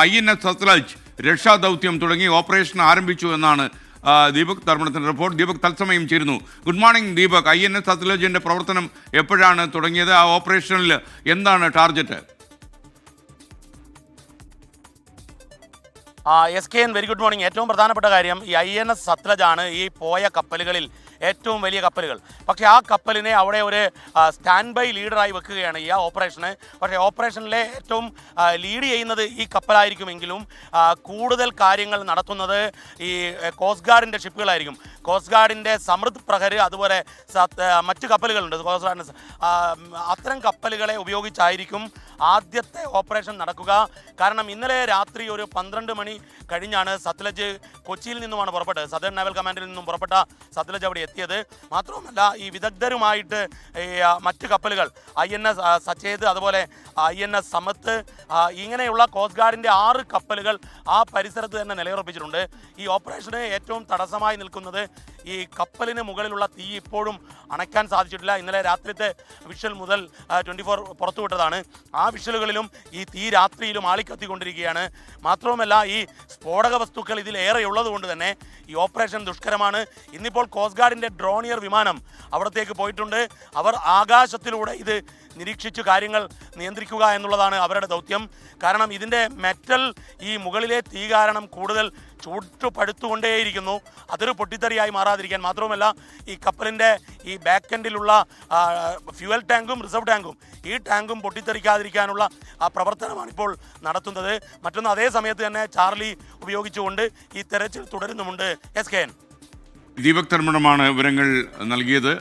INS Sutlej രക്ഷാദൗത്യം തുടങ്ങി operation ആരംഭിച്ചു എന്നാണ് ദീപക് ധർമ്മടത്തിന്റെ റിപ്പോർട്ട്. ദീപക് തത്സമയം ചേരുന്നു. Good morning Deepak. INS സത്ലജിന്റെ പ്രവർത്തനം എപ്പോഴാണ് തുടങ്ങിയത്? ആ ഓപ്പറേഷനിൽ എന്താണ് target? SKN very good morning. ഏറ്റവും പ്രധാനപ്പെട്ട കാര്യം ഈ INS സത്ലജ് ആണ് ഈ പോയ കപ്പലുകളിൽ ഏറ്റവും വലിയ കപ്പലുകൾ. പക്ഷേ ആ കപ്പലിനെ അവിടെ ഒരു സ്റ്റാൻഡ് ബൈ ലീഡറായി വെക്കുകയാണ് ഈ ഓപ്പറേഷന്. പക്ഷേ ഓപ്പറേഷനിലെ ഏറ്റവും ലീഡ് ചെയ്യുന്നത് ഈ കപ്പലായിരിക്കുമെങ്കിലും കൂടുതൽ കാര്യങ്ങൾ നടത്തുന്നത് ഈ കോസ്റ്റ് ഗാർഡിൻ്റെ ഷിപ്പുകളായിരിക്കും. കോസ്റ്റ് ഗാർഡിൻ്റെ സമൃദ്ധ് പ്രഹർ, അതുപോലെ മറ്റ് കപ്പലുകളുണ്ട് കോസ്റ്റ് ഗാർഡിൻ്റെ. അത്തരം കപ്പലുകളെ ഉപയോഗിച്ചായിരിക്കും ആദ്യത്തെ ഓപ്പറേഷൻ നടക്കുക. കാരണം ഇന്നലെ രാത്രി ഒരു 12 മണി കഴിഞ്ഞാണ് സത്ലജ് കൊച്ചിയിൽ നിന്നുമാണ് പുറപ്പെട്ടത്. സദേൺ നാവൽ കമാൻഡിൽ നിന്നും പുറപ്പെട്ട സത്ലജ് അവിടെ എത്തിയത്. മാത്രവുമല്ല ഈ വിദഗ്ധരുമായിട്ട് മറ്റ് കപ്പലുകൾ INS സച്ചേത്, അതുപോലെ INS സമത്ത്, ഇങ്ങനെയുള്ള കോസ്റ്റ് ഗാർഡിൻ്റെ 6 കപ്പലുകൾ ആ പരിസരത്ത് തന്നെ നിലയുറപ്പിച്ചിട്ടുണ്ട്. ഈ ഓപ്പറേഷന് ഏറ്റവും തടസ്സമായി നിൽക്കുന്നത് ഈ കപ്പലിന് മുകളിലുള്ള തീ ഇപ്പോഴും അണയ്ക്കാൻ സാധിച്ചിട്ടില്ല. ഇന്നലെ രാത്രിത്തെ വിഷ്വൽ മുതൽ 24 പുറത്തുവിട്ടതാണ്. ആ വിഷ്വലുകളിലും ഈ തീ രാത്രിയിലും ആളിക്കത്തിക്കൊണ്ടിരിക്കുകയാണ്. മാത്രവുമല്ല ഈ സ്ഫോടക വസ്തുക്കൾ ഇതിലേറെ ഉള്ളതുകൊണ്ട് തന്നെ ഈ ഓപ്പറേഷൻ ദുഷ്കരമാണ്. ഇന്നിപ്പോൾ കോസ്റ്റ് ഗാർഡിൻ്റെ ഡ്രോണിയർ വിമാനം അവിടത്തേക്ക് പോയിട്ടുണ്ട്. അവർ ആകാശത്തിലൂടെ ഇത് നിരീക്ഷിച്ച് കാര്യങ്ങൾ നിയന്ത്രിക്കുക എന്നുള്ളതാണ് അവരുടെ ദൗത്യം. കാരണം ഇതിൻ്റെ മെറ്റൽ ഈ മുകളിലെ തീ കാരണം കൂടുതൽ ചൂട്ടുപടുത്തുകൊണ്ടേയിരിക്കുന്നു. അതൊരു പൊട്ടിത്തെറിയായി മാറാതിരിക്കാൻ. മാത്രവുമല്ല ഈ കപ്പലിൻ്റെ ഈ ബാക്ക് എൻഡിലുള്ള ഫ്യൂവൽ ടാങ്കും റിസർവ് ടാങ്കും ഈ ടാങ്കും പൊട്ടിത്തെറിക്കാതിരിക്കാനുള്ള പ്രവർത്തനമാണ് ഇപ്പോൾ നടത്തുന്നത്. മറ്റൊന്ന്, അതേ സമയത്ത് തന്നെ ചാർലി ഉപയോഗിച്ചുകൊണ്ട് ഈ തെരച്ചിൽ തുടരുന്നുമുണ്ട്. SKN. ദീപക് ധർമ്മടമാണ് വിവരങ്ങൾ നൽകിയത്.